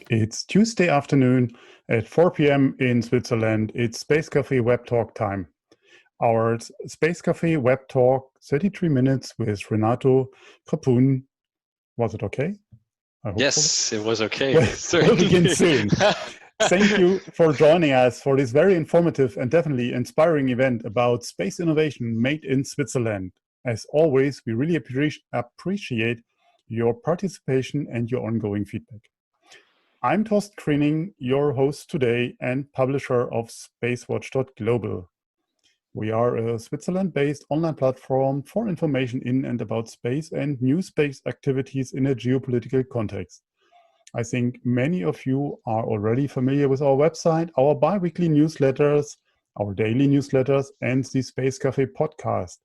It's Tuesday afternoon at 4 p.m. in Switzerland. It's Space Café WebTalk time. Our Space Café WebTalk, 33 minutes with Renato Krpoun. Was it okay? Yes, it was okay. We'll begin soon. Thank you for joining us for this very informative and definitely inspiring event about space innovation made in Switzerland. As always, we really appreciate your participation and your ongoing feedback. I'm Torsten Kriening, your host today and publisher of SpaceWatch.Global. We are a Switzerland-based online platform for information in and about space and new space activities in a geopolitical context. I think many of you are already familiar with our website, our bi-weekly newsletters, our daily newsletters, and the Space Café podcast.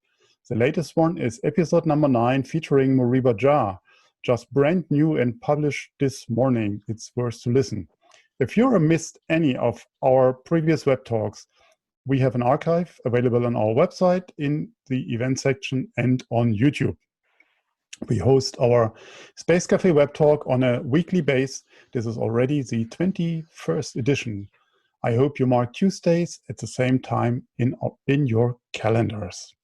The latest one is episode number 9 featuring Moriba Jah, just brand new and published this morning. It's worth to listen. If you missed any of our previous web talks, we have an archive available on our website in the event section and on YouTube. We host our Space Café web talk on a weekly basis. This is already the 21st edition. I hope you mark Tuesdays at the same time in your calendars.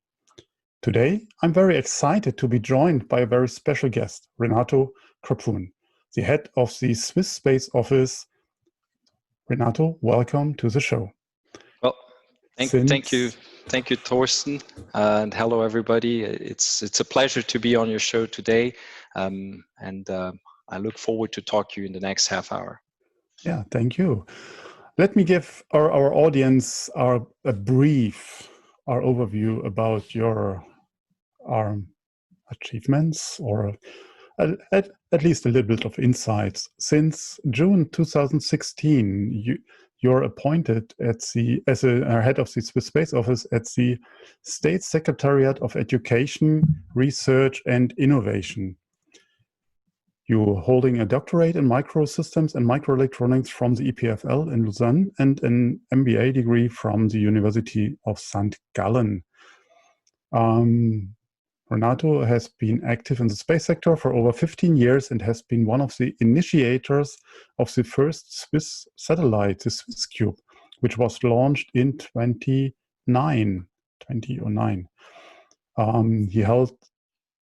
Today, I'm very excited to be joined by a very special guest, Renato Krpoun, the head of the Swiss Space Office. Renato, welcome to the show. Well, thank you, Torsten, and hello everybody. It's a pleasure to be on your show today, and I look forward to talk to you in the next half hour. Yeah, thank you. Let me give our audience a brief overview about your achievements, or at least a little bit of insights. Since June 2016, you're appointed as a head of the Swiss Space Office at the State Secretariat of Education, Research and Innovation. You're holding a doctorate in microsystems and microelectronics from the EPFL in Lausanne and an MBA degree from the University of St. Gallen. Renato has been active in the space sector for over 15 years and has been one of the initiators of the first Swiss satellite, the SwissCube, which was launched in 2009. He held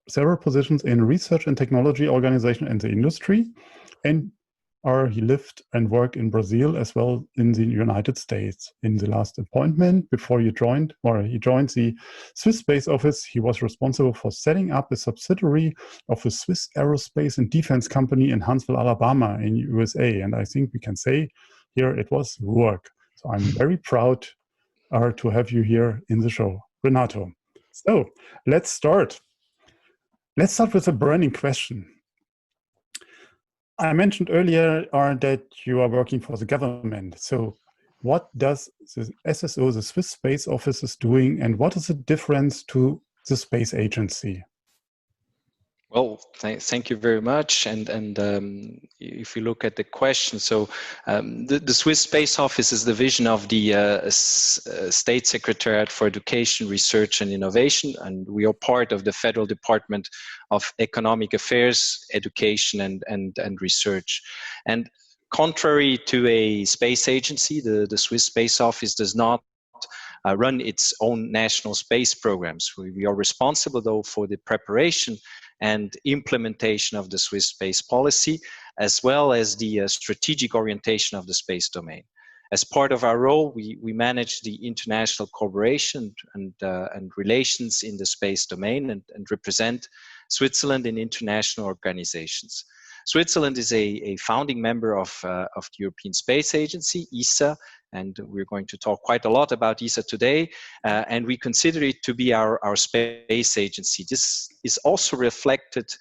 several positions in research and technology organization and the industry, and he lived and worked in Brazil as well in the United States. In the last appointment, before he joined the Swiss Space Office, he was responsible for setting up a subsidiary of a Swiss aerospace and defense company in Huntsville, Alabama in USA. And I think we can say here it was work. So I'm very proud to have you here in the show, Renato. So let's start. Let's start with a burning question. I mentioned earlier that you are working for the government. So what does the SSO, the Swiss Space Office, is doing, and what is the difference to the space agency? Well, thank you very much. And if you look at the question, so the Swiss Space Office is the division of the State Secretariat for Education, Research and Innovation, and we are part of the Federal Department of Economic Affairs, Education and Research. And contrary to a space agency, the Swiss Space Office does not run its own national space programs. We are responsible, though, for the preparation and implementation of the Swiss space policy, as well as the strategic orientation of the space domain. As part of our role, we manage the international cooperation and relations in the space domain and represent Switzerland in international organizations. Switzerland is a founding member of the European Space Agency, ESA, and we're going to talk quite a lot about ESA today, and we consider it to be our space agency. This is also reflected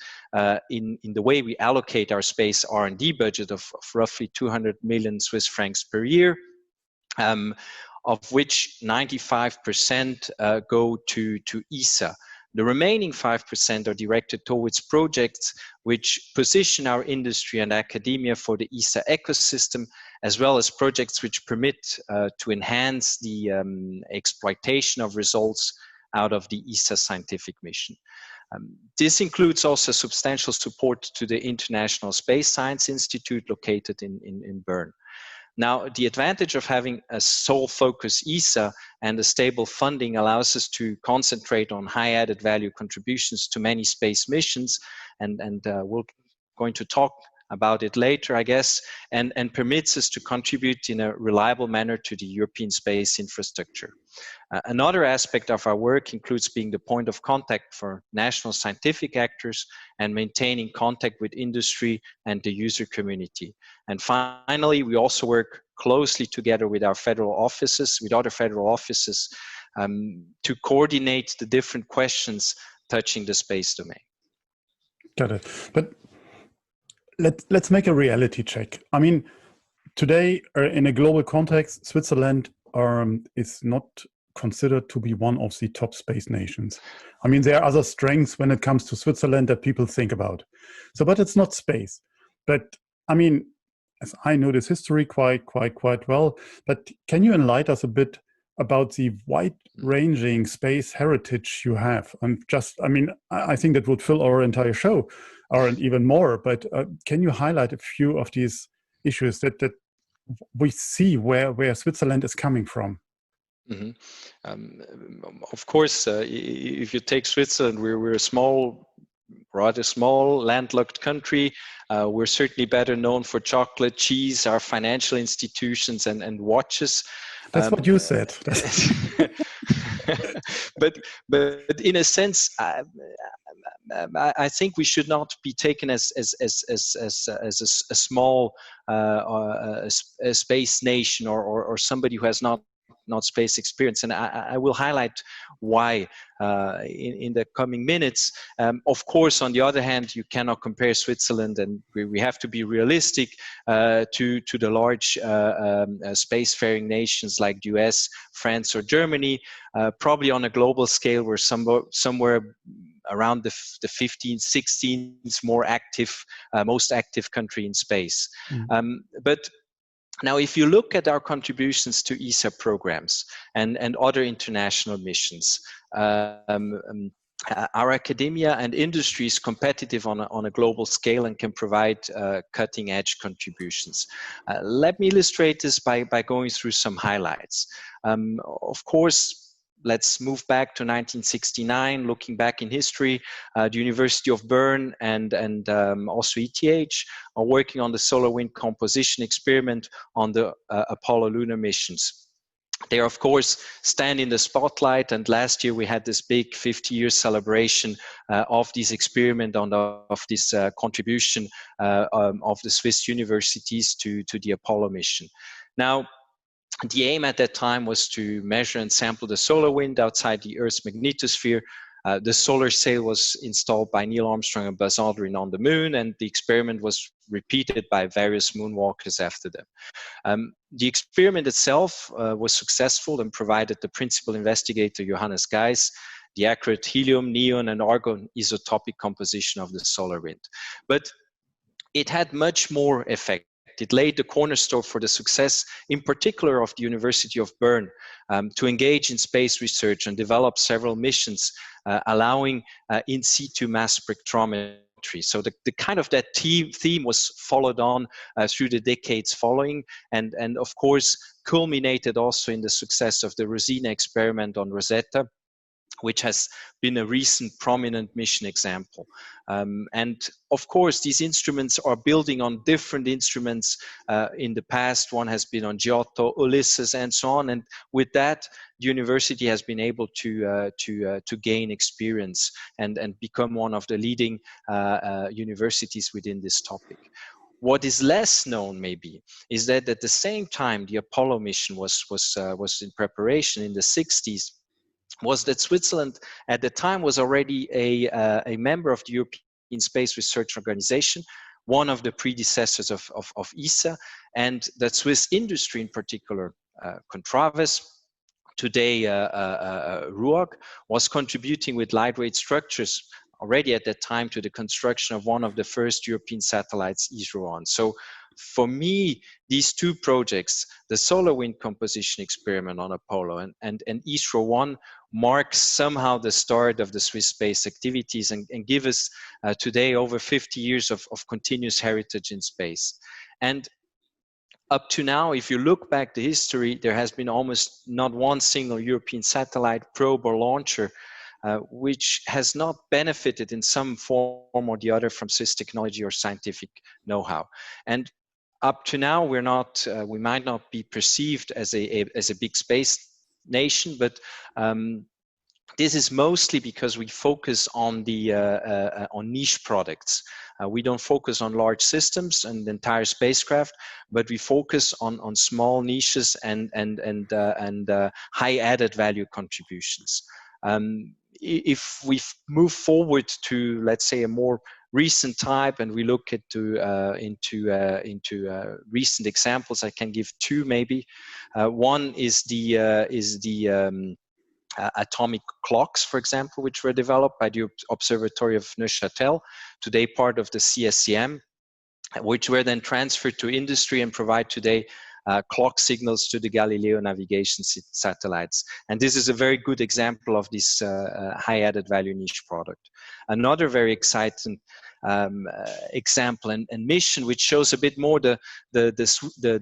in the way we allocate our space R&D budget of roughly 200 million Swiss francs per year, of which 95% go to ESA. The remaining 5% are directed towards projects which position our industry and academia for the ESA ecosystem, as well as projects which permit to enhance the exploitation of results out of the ESA scientific mission. This includes also substantial support to the International Space Science Institute located in Bern. Now, the advantage of having a sole focus ESA and a stable funding allows us to concentrate on high added value contributions to many space missions, and we're going to talk about it later, I guess, and permits us to contribute in a reliable manner to the European space infrastructure. Another aspect of our work includes being the point of contact for national scientific actors and maintaining contact with industry and the user community. And finally, we also work closely together with our federal offices, with other federal offices, to coordinate the different questions touching the space domain. Got it. But let's make a reality check. I mean, today, in a global context, Switzerland is not considered to be one of the top space nations. I mean, there are other strengths when it comes to Switzerland that people think about. So, but it's not space. But I mean, as I know this history quite well, but can you enlighten us a bit about the wide-ranging space heritage you have? And just, I mean, I think that would fill our entire show, or even more. But can you highlight a few of these issues that we see where Switzerland is coming from? Of course, if you take Switzerland, we're a rather small, landlocked country. We're certainly better known for chocolate, cheese, our financial institutions, and watches. That's what you said. but in a sense, I think we should not be taken as a small space nation or somebody who has not space experience, and I will highlight why in the coming minutes. Of course, on the other hand, you cannot compare Switzerland, and we have to be realistic to the large spacefaring nations like the US, France, or Germany. Probably on a global scale, we're somewhere around the 15th, 16th most active country in space. But now, if you look at our contributions to ESA programs and other international missions, our academia and industry is competitive on a global scale and can provide cutting-edge contributions. Let me illustrate this by going through some highlights. Of course, let's move back to 1969, looking back in history. The University of Bern and also ETH are working on the solar wind composition experiment on the Apollo lunar missions. They, of course, stand in the spotlight, and last year we had this big 50-year celebration of this experiment, of this contribution of the Swiss universities to the Apollo mission. Now, the aim at that time was to measure and sample the solar wind outside the Earth's magnetosphere. The solar sail was installed by Neil Armstrong and Buzz Aldrin on the moon, and the experiment was repeated by various moonwalkers after them. The experiment itself was successful and provided the principal investigator, Johannes Geiss, the accurate helium, neon, and argon isotopic composition of the solar wind. But it had much more effect. It laid the cornerstone for the success, in particular of the University of Bern, to engage in space research and develop several missions, allowing in situ mass spectrometry. So the kind of that theme was followed on through the decades following, and of course culminated also in the success of the Rosina experiment on Rosetta, which has been a recent prominent mission example. And of course, these instruments are building on different instruments in the past. One has been on Giotto, Ulysses, and so on. And with that, the university has been able to gain experience and become one of the leading universities within this topic. What is less known, maybe, is that at the same time the Apollo mission was in preparation in the 60s, was that Switzerland at the time was already a member of the European Space Research Organization, one of the predecessors of ESA, and that Swiss industry in particular, Contraves, today RUAG, was contributing with lightweight structures already at that time to the construction of one of the first European satellites, ISRO-1. So for me, these two projects, the solar wind composition experiment on Apollo and ISRO-1, marks somehow the start of the Swiss space activities and give us today over 50 years of continuous heritage in space. And up to now, if you look back the history, there has been almost not one single European satellite, probe, or launcher which has not benefited in some form or the other from Swiss technology or scientific know-how. And up to now, we're not, we might not be perceived as a big space nation, but this is mostly because we focus on the on niche products. We don't focus on large systems and the entire spacecraft, but we focus on small niches and high added value contributions. If we move forward to, let's say, a more recent type, and we look into recent examples, I can give two maybe. One is the atomic clocks, for example, which were developed by the Observatory of Neuchâtel, today part of the CSCM, which were then transferred to industry and provide today clock signals to the Galileo navigation satellites. And this is a very good example of this high added value niche product. Another very exciting example and mission, which shows a bit more the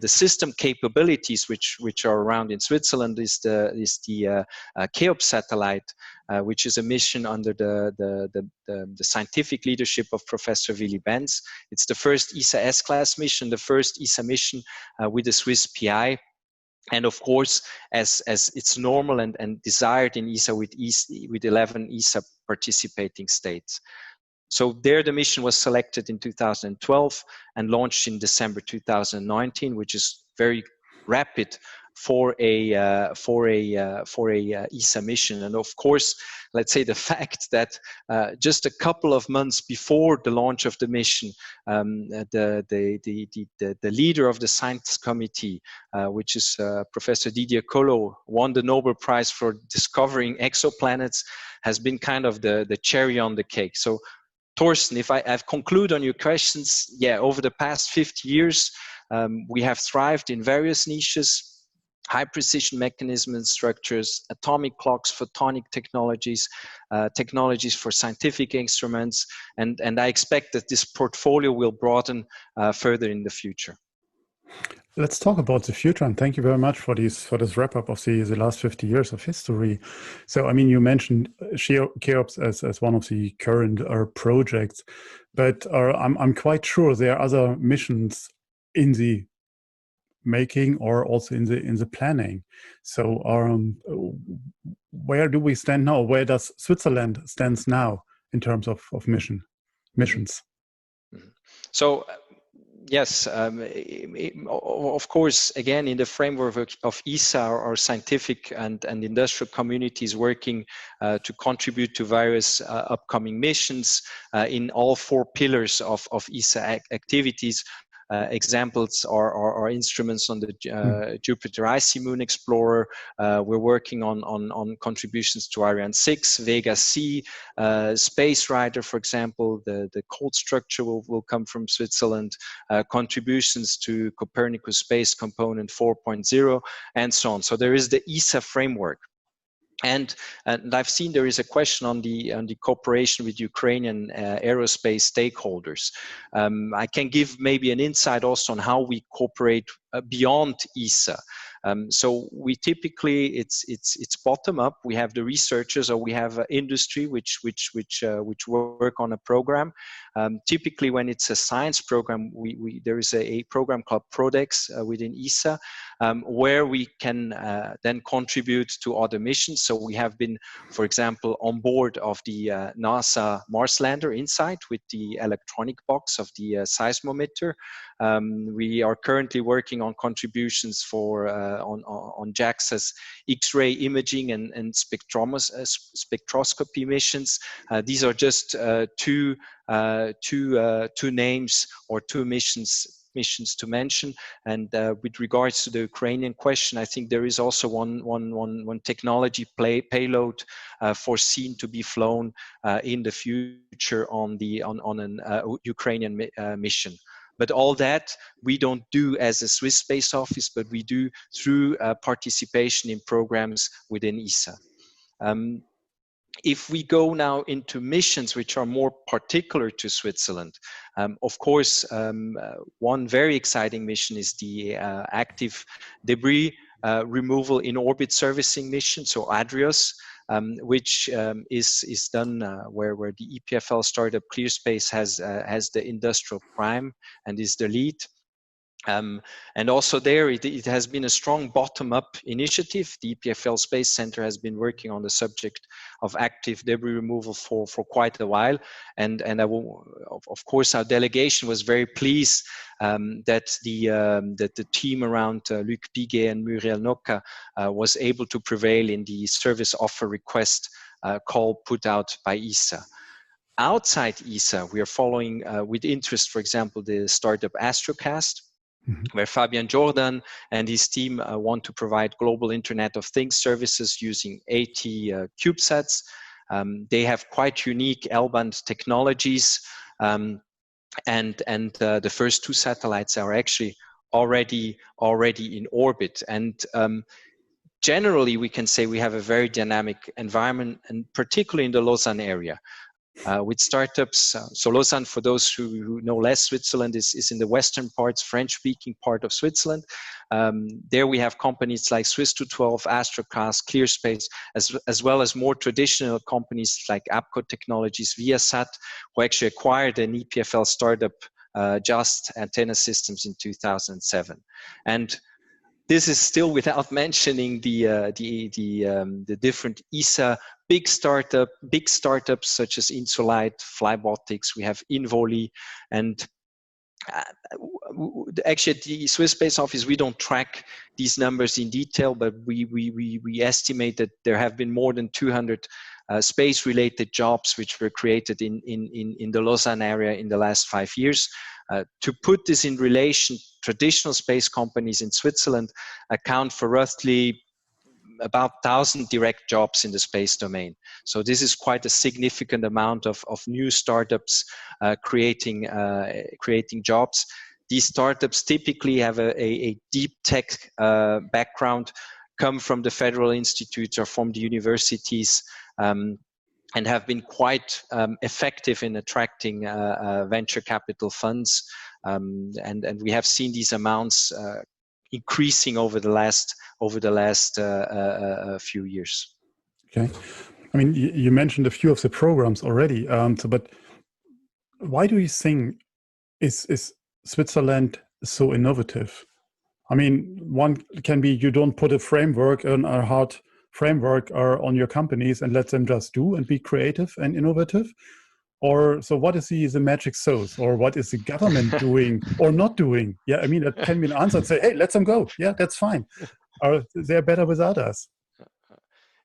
system capabilities which are around in Switzerland, is the Cheops satellite, which is a mission under the scientific leadership of Professor Willy Benz. It's the first ESA S-class mission, the first ESA mission with a Swiss PI. And of course, as it's normal and desired in ESA with 11 ESA participating states. So there the mission was selected in 2012 and launched in December 2019, which is very rapid for a ESA mission. And of course, let's say the fact that just a couple of months before the launch of the mission, the leader of the science committee, which is Professor Didier Queloz, won the Nobel Prize for discovering exoplanets, has been kind of the cherry on the cake. So Torsten, if I've conclude on your questions, yeah, over the past 50 years, we have thrived in various niches, high precision mechanisms and structures, atomic clocks, photonic technologies, technologies for scientific instruments, and I expect that this portfolio will broaden further in the future. Let's talk about the future, and thank you very much for this wrap up of the last 50 years of history. So, I mean, you mentioned Cheops as one of the current projects, but I'm quite sure there are other missions in the making or also in the planning. So, where do we stand now? Where does Switzerland stands now in terms of missions? So. Yes, of course, again, in the framework of ESA, our scientific and industrial communities working to contribute to various upcoming missions in all four pillars of ESA activities. Examples are instruments on the Jupiter Icy Moon Explorer. We're working on contributions to Ariane 6, Vega C, Space Rider, for example. The cold structure will come from Switzerland. Contributions to Copernicus Space Component 4.0, and so on. So there is the ESA framework. And I've seen there is a question on the cooperation with Ukrainian aerospace stakeholders. I can give maybe an insight also on how we cooperate beyond ESA. So we typically it's bottom up. We have the researchers, or we have industry which work on a program. Typically, when it's a science program, there is a program called Prodex within ESA, where we can then contribute to other missions. So we have been, for example, on board of the NASA Mars lander InSight with the electronic box of the seismometer. We are currently working on contributions for on JAXA's X-ray imaging and spectroscopy missions. These are just two names or two missions to mention. And with regards to the Ukrainian question, I think there is also one technology payload foreseen to be flown in the future on an Ukrainian mission. But all that we don't do as a Swiss Space Office, but we do through participation in programs within ESA. If we go now into missions which are more particular to Switzerland, of course, one very exciting mission is the active debris removal in orbit servicing mission, so ADRIOS, which is done where the EPFL startup ClearSpace has the industrial prime and is the lead. And also there, it has been a strong bottom-up initiative. The EPFL Space Center has been working on the subject of active debris removal for quite a while. And of course, our delegation was very pleased that the team around Luc Piguet and Muriel Noca was able to prevail in the service offer request call put out by ESA. Outside ESA, we are following with interest, for example, the startup Astrocast, where Fabian Jordan and his team want to provide global Internet of Things services using 80 CubeSats. They have quite unique L-band technologies, and the first 2 satellites are actually already in orbit. And generally, we can say we have a very dynamic environment, and particularly in the Lausanne area. With startups, so Lausanne, for those who know less, Switzerland is in the western parts, French-speaking part of Switzerland. There we have companies like Swiss212, Astrocast, ClearSpace, as well as more traditional companies like APCO Technologies, Viasat, who actually acquired an EPFL startup, Just Antenna Systems, in 2007. And this is still without mentioning the different ESA big startups such as Insolite, Flybotics. We have Involi, and actually at the Swiss Space Office we don't track these numbers in detail, but we estimate that there have been more than 200 space-related jobs which were created in the Lausanne area in the last 5 years. To put this in relation, traditional space companies in Switzerland account for roughly about 1,000 direct jobs in the space domain. So this is quite a significant amount of new startups creating jobs. These startups typically have a deep tech background, come from the federal institutes or from the universities, and have been quite effective in attracting venture capital funds. And we have seen these amounts increasing over the last few years. Okay, I mean, you mentioned a few of the programs already. But why do you think is Switzerland so innovative? I mean, one can be you don't put a framework, a hard framework, on your companies and let them just do and be creative and innovative. Or so what is the magic sauce, or what is the government doing or not doing? Yeah, I mean, that can be an answer and say, hey, let them go. Yeah, that's fine. Or they're better without us.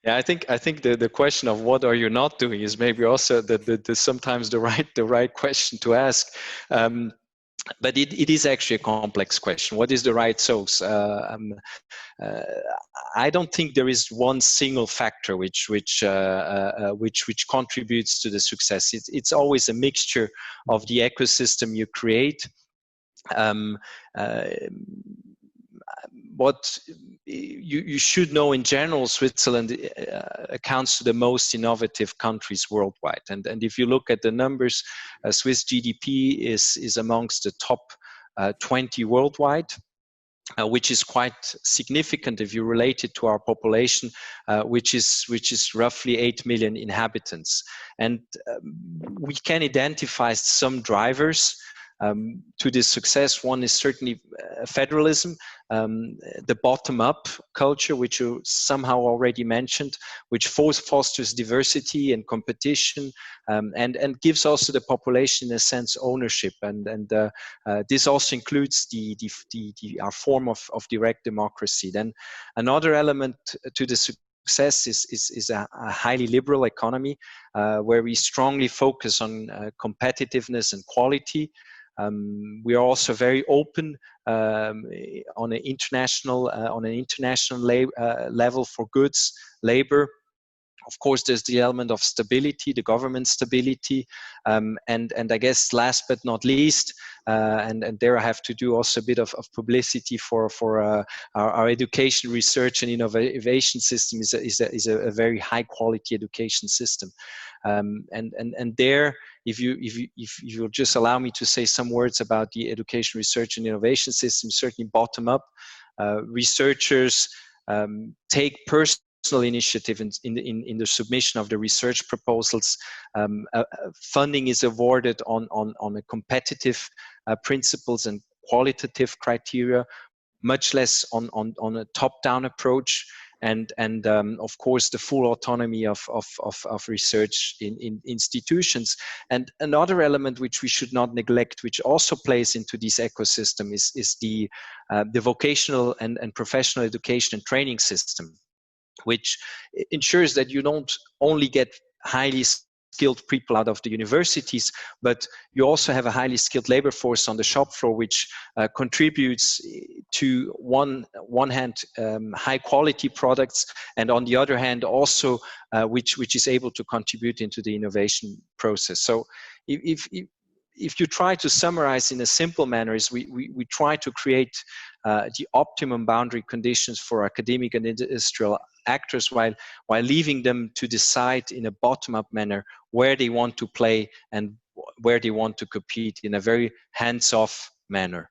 Yeah, I think the question of what are you not doing is maybe also the sometimes the right question to ask. But it is actually a complex question. What is the right source? I don't think there is one single factor which contributes to the success. It's always a mixture of the ecosystem you create. What you should know in general, Switzerland accounts to the most innovative countries worldwide. And if you look at the numbers, Swiss GDP is amongst the top 20 worldwide, which is quite significant if you relate it to our population, which is roughly 8 million inhabitants. And we can identify some drivers to this success. One is certainly federalism, the bottom-up culture, which you somehow already mentioned, which fosters diversity and competition, and gives also the population, in a sense, ownership. And this also includes our form of direct democracy. Then another element to the success is a highly liberal economy, where we strongly focus on competitiveness and quality. We are also very open on an international level for goods, labor. Of course, there's the element of stability, the government stability, and I guess last but not least, and there I have to do also a bit of publicity for our education, research, and innovation system is a very high quality education system, and there, if you'll just allow me to say some words about the education, research, and innovation system, certainly bottom up, researchers take personal initiative in the submission of the research proposals. Funding is awarded on a competitive principles and qualitative criteria, much less on a top-down approach, and of course the full autonomy of research in institutions. And another element which we should not neglect, which also plays into this ecosystem, is the vocational and professional education and training system, which ensures that you don't only get highly skilled people out of the universities, but you also have a highly skilled labor force on the shop floor, which contributes to one hand high quality products, and on the other hand also which is able to contribute into the innovation process. So if you try to summarize in a simple manner, is we try to create the optimum boundary conditions for academic and industrial actors, while leaving them to decide in a bottom-up manner where they want to play and where they want to compete in a very hands-off manner.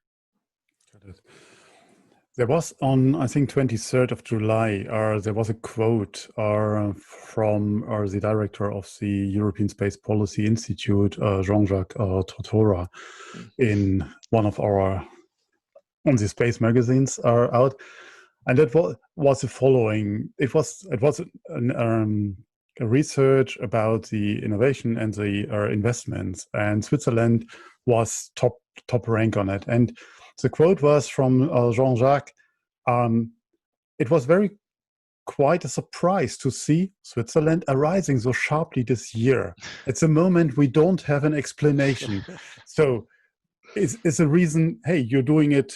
There was on, I think, 23rd of July, there was a quote from the director of the European Space Policy Institute, Jean-Jacques Tortora, in one of our on the space magazines are out, and that was the following. It was a research about the innovation and the investments, and Switzerland was top rank on it. And the quote was from Jean-Jacques. It was quite a surprise to see Switzerland arising so sharply this year. It's a moment we don't have an explanation. So is the reason, hey, you're doing it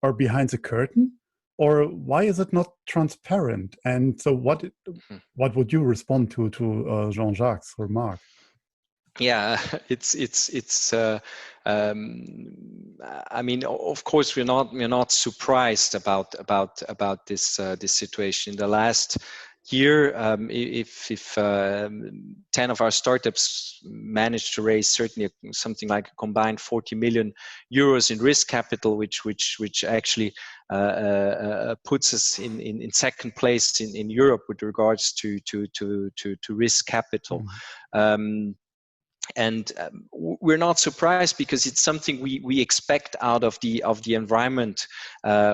or behind the curtain, or why is it not transparent? And so what would you respond to Jean-Jacques' remark? Yeah, it's. I mean, of course, we're not surprised about this situation. In the last year, if 10 of our startups managed to raise certainly something like a combined 40 million euros in risk capital, which actually puts us in second place in Europe with regards to risk capital. And we're not surprised, because it's something we expect out of the environment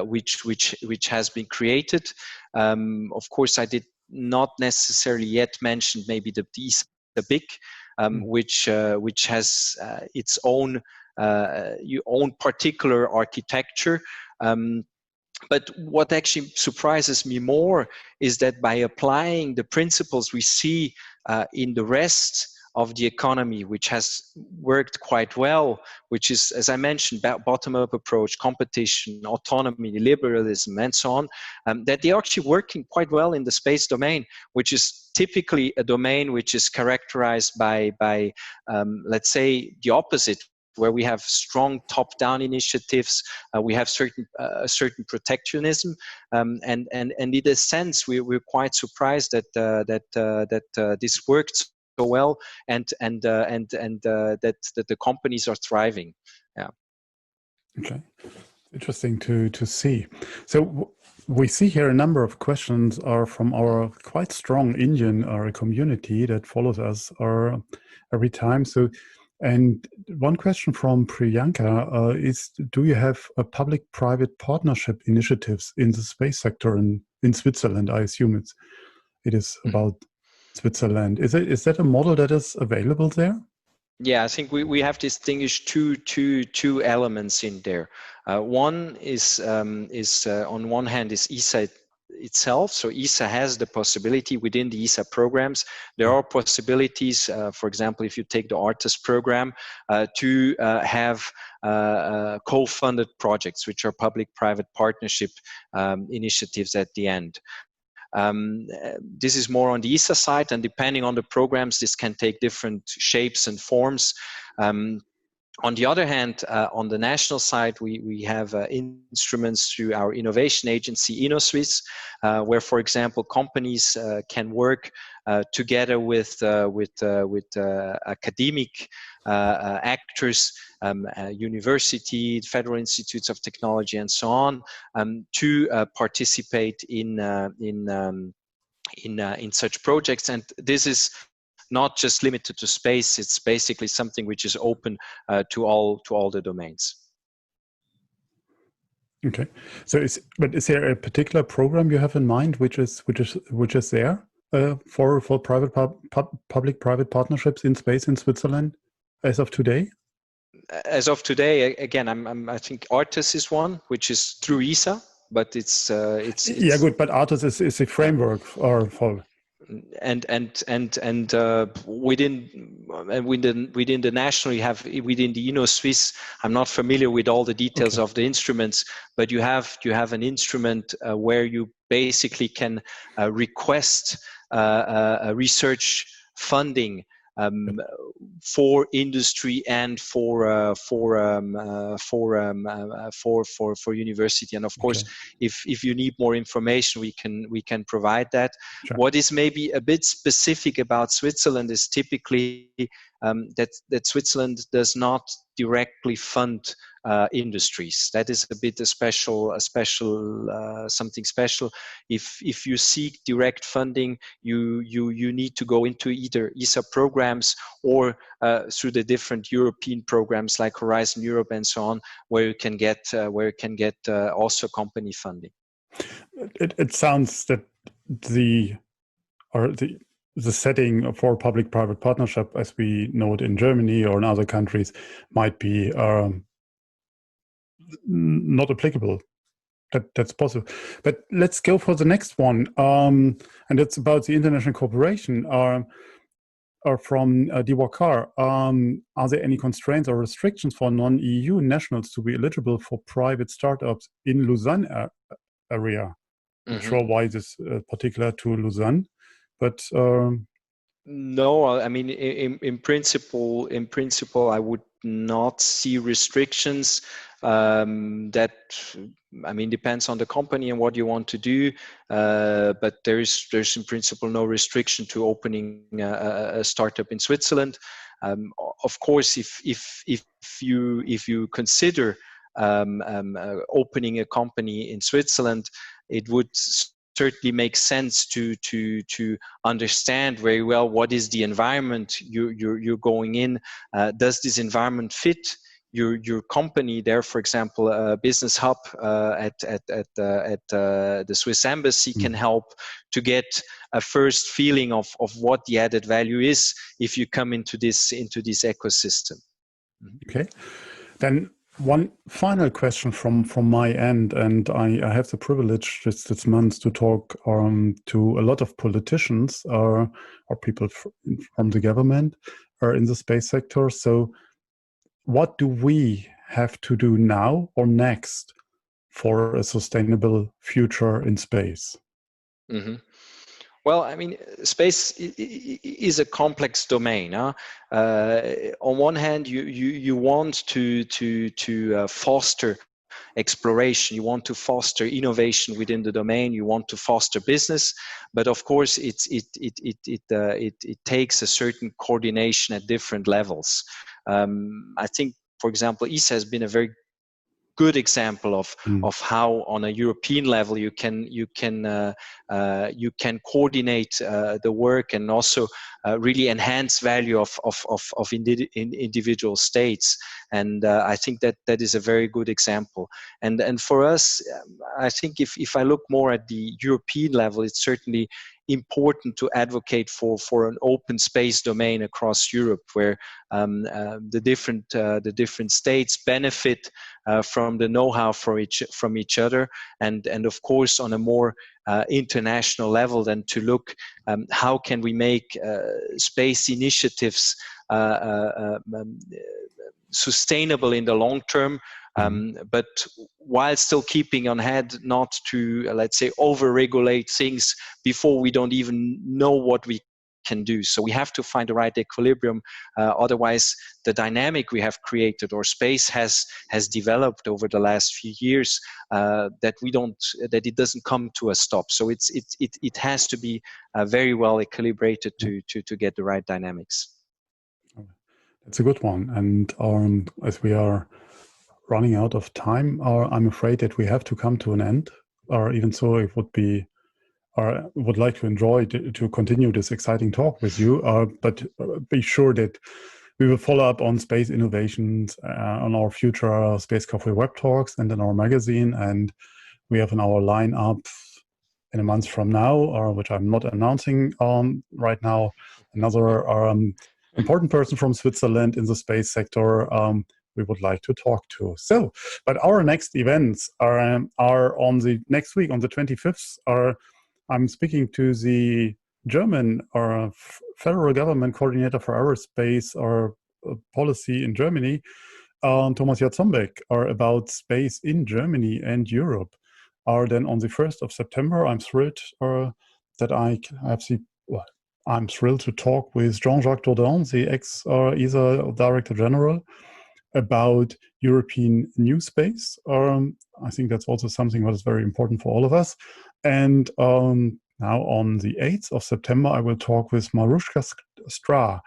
which has been created. Of course, I did not necessarily yet mention maybe the BIC, which has its own particular architecture. But what actually surprises me more is that by applying the principles we see in the rest of the economy, which has worked quite well, which is, as I mentioned, bottom-up approach, competition, autonomy, liberalism, and so on, that they're actually working quite well in the space domain, which is typically a domain which is characterized by let's say, the opposite, where we have strong top-down initiatives, we have certain protectionism, and in a sense, we're quite surprised that this worked so well, and that the companies are thriving. Yeah. Okay, interesting to see. So we see here a number of questions are from our quite strong Indian community that follows us every time. So, and one question from Priyanka is: do you have a public-private partnership initiatives in the space sector in Switzerland? I assume it is about Switzerland. Is that a model that is available there? Yeah, I think we have distinguished two elements in there. One is on one hand is ESA itself. So ESA has the possibility within the ESA programs. There are possibilities, for example, if you take the ARTIS program, to have co-funded projects, which are public-private partnership initiatives at the end. This is more on the ESA side, and depending on the programs, this can take different shapes and forms. On the other hand, on the national side, we have instruments through our innovation agency, InnoSwiss, where, for example, companies can work together with academic actors, university, federal institutes of technology, and so on, to participate in such projects. And this is not just limited to space; it's basically something which is open to all the domains. Okay, so is there a particular program you have in mind which is there for public-private partnerships in space in Switzerland as of today? As of today, again, I think Artis is one, which is through ESA, but it's yeah, good. But Artis is a framework or for. And within the national, you have within the InnoSwiss. I'm not familiar with all the details of the instruments, but you have an instrument where you basically can request research funding for industry and for university. And of course, if you need more information, we can provide that. Sure. What is maybe a bit specific about Switzerland is typically that Switzerland does not directly fund industries. That is a bit something special. If you seek direct funding, you need to go into either ESA programs or through the different European programs like Horizon Europe and so on, where you can get also company funding. It sounds that the setting for public-private partnership, as we know it in Germany or in other countries, might be not applicable. That's possible. But let's go for the next one, and it's about the international cooperation. Or from DWACAR, are there any constraints or restrictions for non-EU nationals to be eligible for private startups in Lausanne area? I'm sure why this particular to Lausanne. But no, I mean, in principle, I would not see restrictions. That, I mean, depends on the company and what you want to do. But there's in principle no restriction to opening a startup in Switzerland. Of course, if you consider opening a company in Switzerland, it would certainly makes sense to understand very well what is the environment you're going in. Does this environment fit your company? There, for example, a business hub at the Swiss Embassy can help to get a first feeling of what the added value is if you come into this ecosystem. Okay, then. One final question from my end, and I have the privilege this month to talk to a lot of politicians or people from the government or in the space sector. So what do we have to do now or next for a sustainable future in space? Mm-hmm. Well, I mean, space is a complex domain. On one hand, you want to foster exploration, you want to foster innovation within the domain, you want to foster business, but of course, it takes a certain coordination at different levels. I think, for example, ESA has been a very good example of how on a European level you can coordinate the work and also really enhance value of individual states, and I think that is a very good example. And for us, I think if I look more at the European level, it's certainly important to advocate for an open space domain across Europe, where the different states benefit from the know-how from each other, and of course on a more international level, than to look how can we make space initiatives sustainable in the long term. But while still keeping on head not to, let's say, over-regulate things before we don't even know what we can do. So we have to find the right equilibrium. Otherwise, the dynamic we have created or space has developed over the last few years, that it doesn't come to a stop. So it has to be very well equilibrated to get the right dynamics. That's a good one. And as we are running out of time, I'm afraid that we have to come to an end. Or even so, it would be. I would like to enjoy to continue this exciting talk with you, but be sure that we will follow up on space innovations on our future Space Café WebTalks and in our magazine. And we have in our lineup in a month from now, which I'm not announcing right now, another important person from Switzerland in the space sector we would like to talk to. So, but our next events are on the next week, on the 25th, I'm speaking to the German federal government coordinator for aerospace policy in Germany, Thomas Jatzombeck, about space in Germany and Europe. Then on the 1st of September, I'm thrilled I'm thrilled to talk with Jean-Jacques Dordain, the ex-ESA Director General, about European new space. I think that's also something that is very important for all of us. And now on the 8th of September, I will talk with Maruška Stra,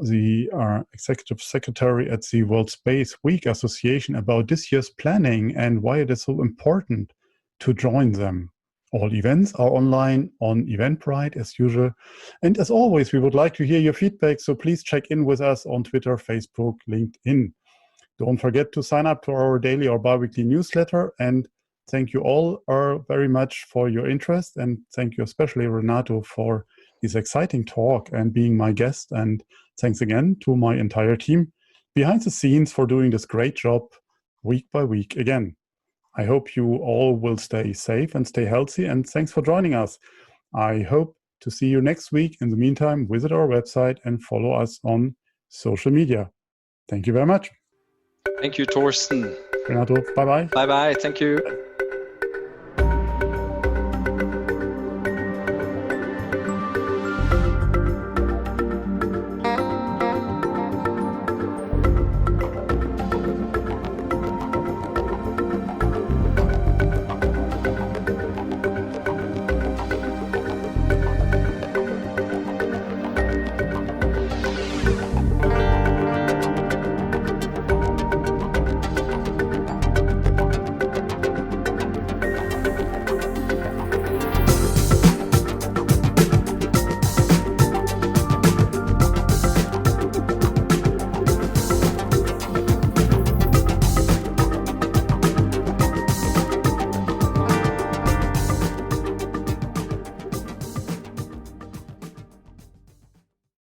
the Executive Secretary at the World Space Week Association, about this year's planning and why it is so important to join them. All events are online on Eventbrite as usual. And as always, we would like to hear your feedback, so please check in with us on Twitter, Facebook, LinkedIn. Don't forget to sign up to our daily or bi-weekly newsletter. And thank you all very much for your interest. And thank you especially, Renato, for this exciting talk and being my guest. And thanks again to my entire team behind the scenes for doing this great job week by week again. I hope you all will stay safe and stay healthy. And thanks for joining us. I hope to see you next week. In the meantime, visit our website and follow us on social media. Thank you very much. Thank you, Torsten. Renato, bye-bye. Bye-bye. Thank you.